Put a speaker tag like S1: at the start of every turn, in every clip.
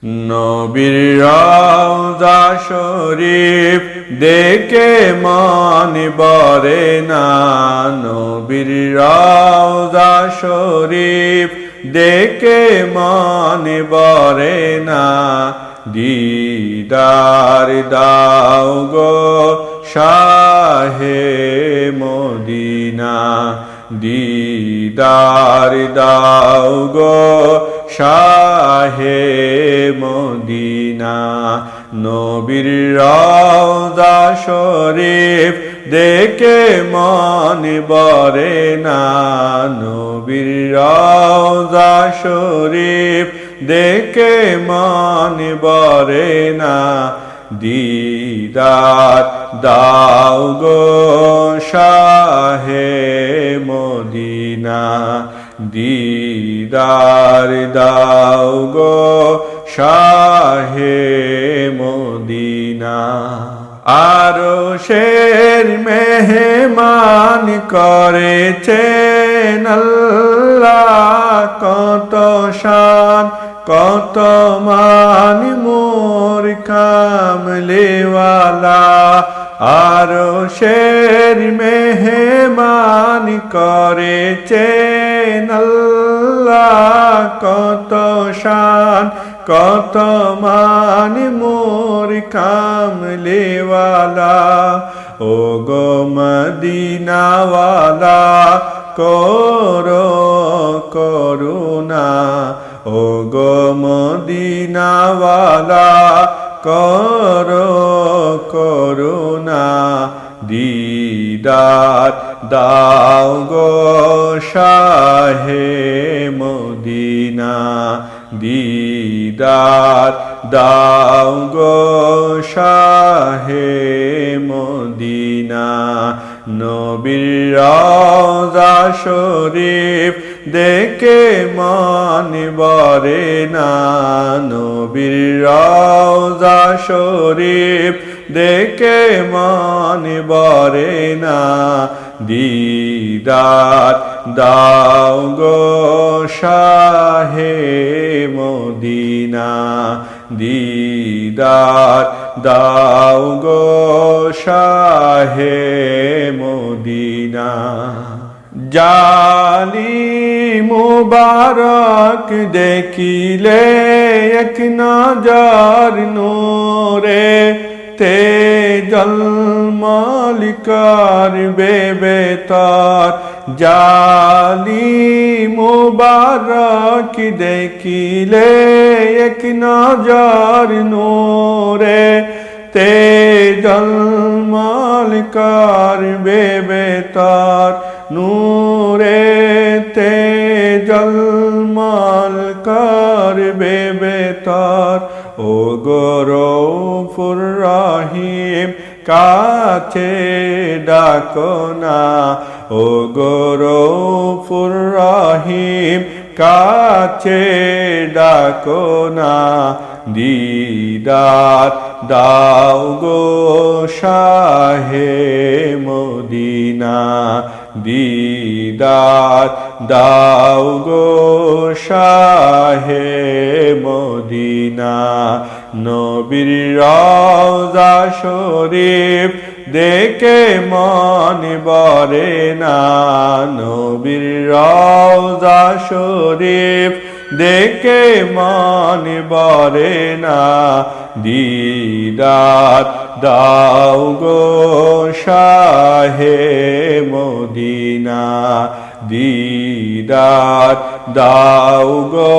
S1: নবীর রওজা শরীফ দেখে মন ভরে না, নবীর রওজা শরীফ দেখে মন ভরে না। দিদার দাও গো শাহে মদিনা, দিদার দাও গো শাহে মদিনা। নবীর রওজা শরীফ দেখে মন ভরে না, নবীর রওজা শরীফ দেখে মন ভরে না। দিদার দাও গো শাহে মদিনা, দিদার দাও গো শাহে মদিনা। আরশের মেহমান করেছেন আল্লাহ, কত শান কত মান মোর কামলিওয়ালা। আরশের মেহমান করেছেন আল্লাহ, কত শান কত মান মোর কামলিওয়ালা। ও গো মদিনাওয়ালা করো করুণা, ও গো মদিনাওয়ালা করো করুণা। দিদার দাও গো শাহে মদিনা, দিদার দাও গো শাহে মদিনা। নবীর রওজা শরীফ দেখে মন ভরে না, নবীর রওজা শরীফ দেখে মন ভরে না। দিদার দাও গো শাহে মদিনা, দিদার দাও গো শাহে মদিনা। জালি মুবারক দেখিলে এক নজর নূরে তে জলমল করবে বেতার। জালি মুবারক দেখিলে এক নজর নূরে তে জলমল করবে বেতার। নূরে তে জলমল করবে বেতার। ও গো রউফুর রহিম কাছে ডাকো না, ও গো রউফুর রহিম কাছে ডাকো না। দিদার দাও গো শাহে মদিনা, দিদার দাও গো শাহে মদিনা। নবীর রওজা শরীফ দেখে মন ভরে না, নবীর রওজা শরীফ দেখে মন ভরে না। দিদার দাও গো শাহে মদিনা, দিদার দাও গো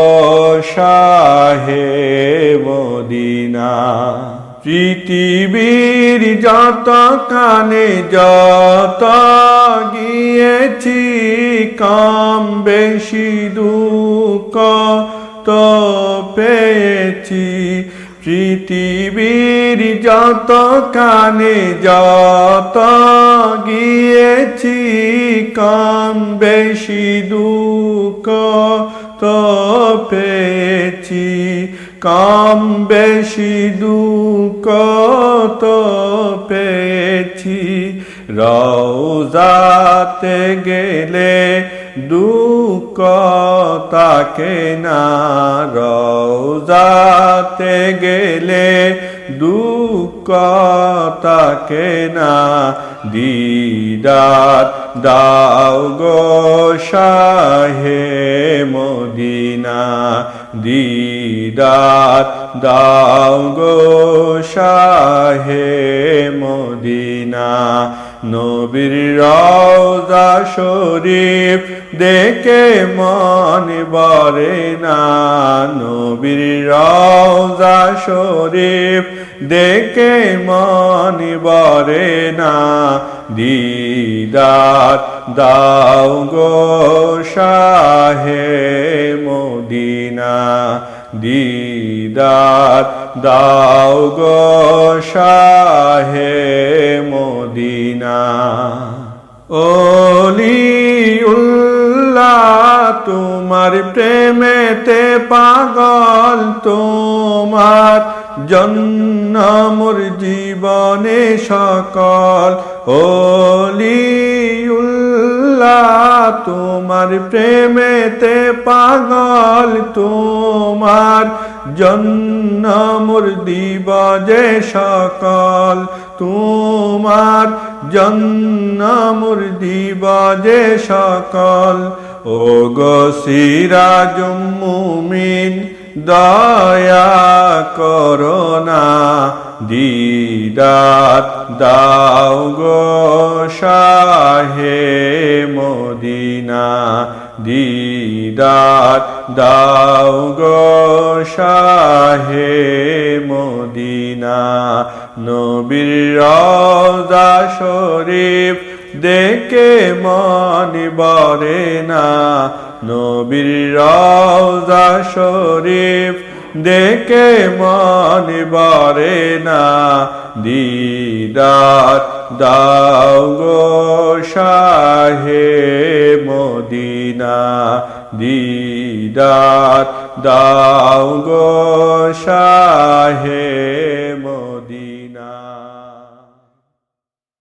S1: শাহে মদিনা। পৃথিবীর যত কানে যত গিয়েছি, কম বেশি দুঃখ তো পেয়েছি। পৃথিবীর যত কানে যত গিয়েছি, কম বেশি দুঃখ তো পেয়েছি। কম বেশি দুঃখ তো পেয়েছি। রওজাতে গেলে দুঃখ তাকে না, রওজাতে গেলে দুঃখ তাকে না। দিদার দাও গো শাহে মদিনা, দিদার দাও গো শাহে মদিনা। নবীর রওজা শরীফ দেখে মন ভরে না, নবীর রওজা শরীফ দেখে মন ভরে না। দিদার দাও গো শাহে মদিনা, দিদার দাও গো শাহে মদিনা। ওলিউল্লাহ তোমার প্রেমেতে পাগল, তোমার জন্য মোর জীবনে সকল। ওলিউল্লাহ তোমার প্রেমেতে পাগল, তোমার জন্য মোর দিব যে সকল, তোমার জন্য মোর দিব যে সকল। ও গো সিরাজুম মুমিন দয়া করো না, দিদার দাও গো শাহে মদিনা, দিদার দাও গো শাহে মদিনা। নবীর রওজা শরীফ দেখে মন ভরে না, নবীর রওজা শরীফ দেখে মন ভরে না। দিদার দাও গো শাহে মদিনা, দিদার দাও গো শাহে